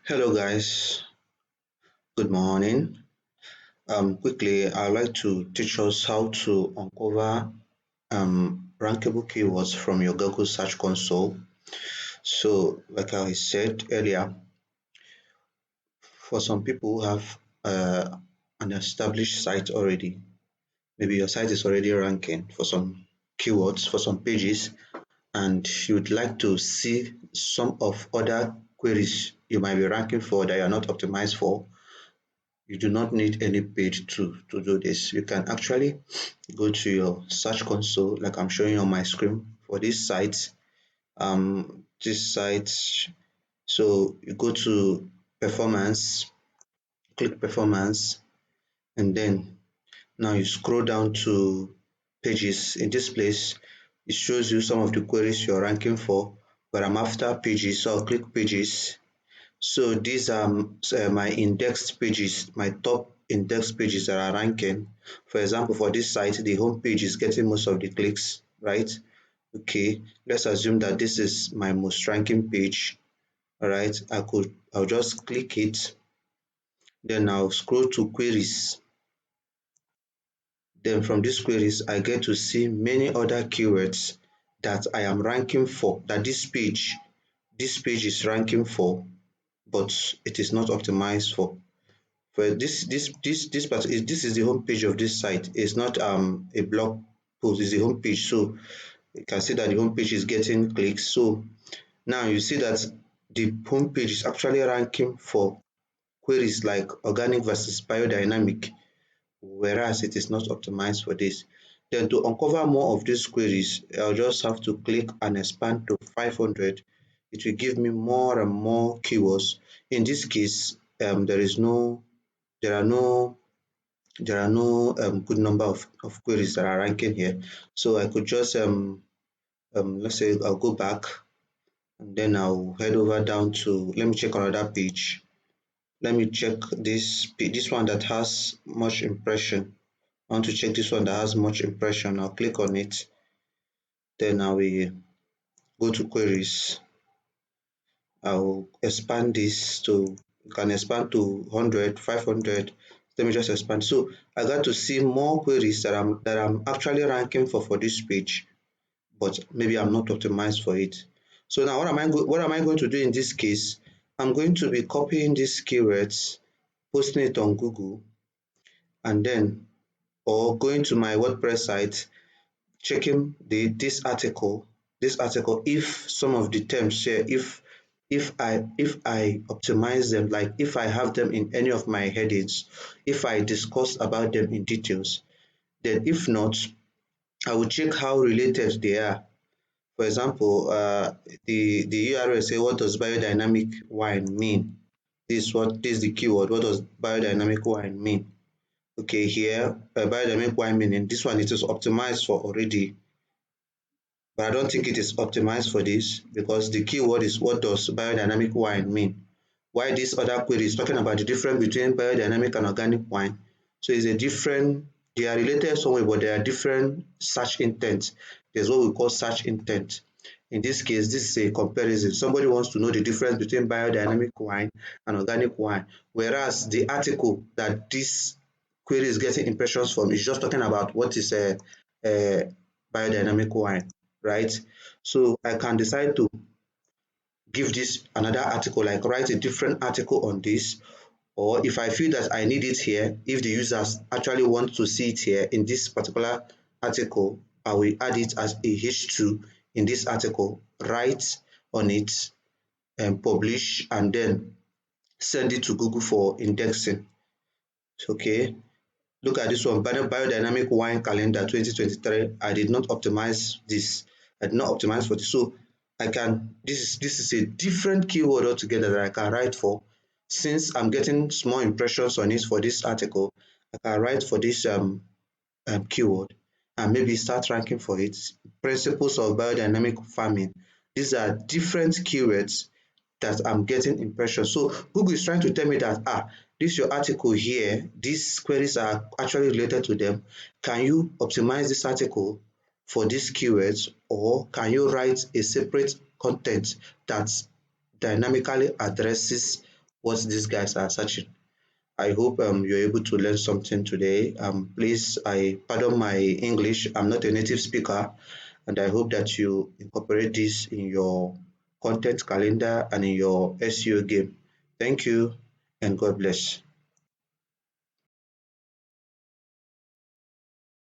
Hello guys, good morning. Quickly, I'd like to teach us how to uncover rankable keywords from your Google Search Console. So, like I said earlier, for some people who have an established site already, maybe your site is already ranking for some keywords, for some pages, and you would like to see some of other queries you might be ranking for that you are not optimized for. You do not need any page to do this. You can actually go to your search console like I'm showing on my screen for this site. So you go to performance, click performance, and then now you scroll down to pages. In this place, it shows you some of the queries you're ranking for, but I'm after pages, so I'll click pages. So these are my indexed pages, my top index pages that are ranking. For example, for this site, the home page is getting most of the clicks, right? Okay, let's assume that this is my most ranking page. All right, I'll just click it, then I'll scroll to queries. Then from these queries, I get to see many other keywords that I am ranking for, that this page is ranking for, but it is not optimized for. For this part is this is the home page of this site. It's not a blog post, it's the home page. So you can see that the home page is getting clicks. So now you see that the home page is actually ranking for queries like organic versus biodynamic, whereas it is not optimized for this. Then to uncover more of these queries, I'll just have to click and expand to 500. It will give me more and more keywords. In this case, there are no good number of queries that are ranking here. So I could just let's say I'll go back and then I'll head over down to, let me check another page. Let me check this one that has much impression. I want to check this one that has much impression. I'll click on it. Then I will go to queries. I'll expand this to, you can expand to 100, 500. Let me just expand. So I got to see more queries that I'm actually ranking for this page, but maybe I'm not optimized for it. So now what am I going to do in this case? I'm going to be copying these keywords, posting it on Google, and then or going to my WordPress site, checking this article if some of the terms here, if I optimize them, like if I have them in any of my headings, if I discuss about them in details. Then if not, I will check how related they are. For example, the URL say, what does biodynamic wine mean? This is the keyword. What does biodynamic wine mean? Okay, here biodynamic wine meaning, this one it is optimized for already, but I don't think it is optimized for this because the keyword is, what does biodynamic wine mean? Why this other query is talking about the difference between biodynamic and organic wine. So it's a different, they are related somewhere, but there are different search intent. There's what we call search intent. In this case, this is a comparison. Somebody wants to know the difference between biodynamic wine and organic wine, whereas the article that this query is getting impressions from is just talking about what is a biodynamic wine, right? So I can decide to give this another article, like write a different article on this, or if I feel that I need it here, if the users actually want to see it here in this particular article, I will add it as a H2 in this article, write on it and publish, and then send it to Google for indexing. Okay, look at this one, biodynamic wine calendar 2023. I did not optimize this. I did not optimize for this. So I can, this is a different keyword altogether that I can write for. Since I'm getting small impressions on it for this article, I can write for this keyword and maybe start ranking for it. Principles of biodynamic farming. These are different keywords that I'm getting impressions. So Google is trying to tell me that this your article here, these queries are actually related to them. Can you optimize this article for these keywords, or can you write a separate content that dynamically addresses what these guys are searching. I hope you're able to learn something today. Please, I pardon my English. I'm not a native speaker, and I hope that you incorporate this in your content calendar and in your SEO game. Thank you, and God bless.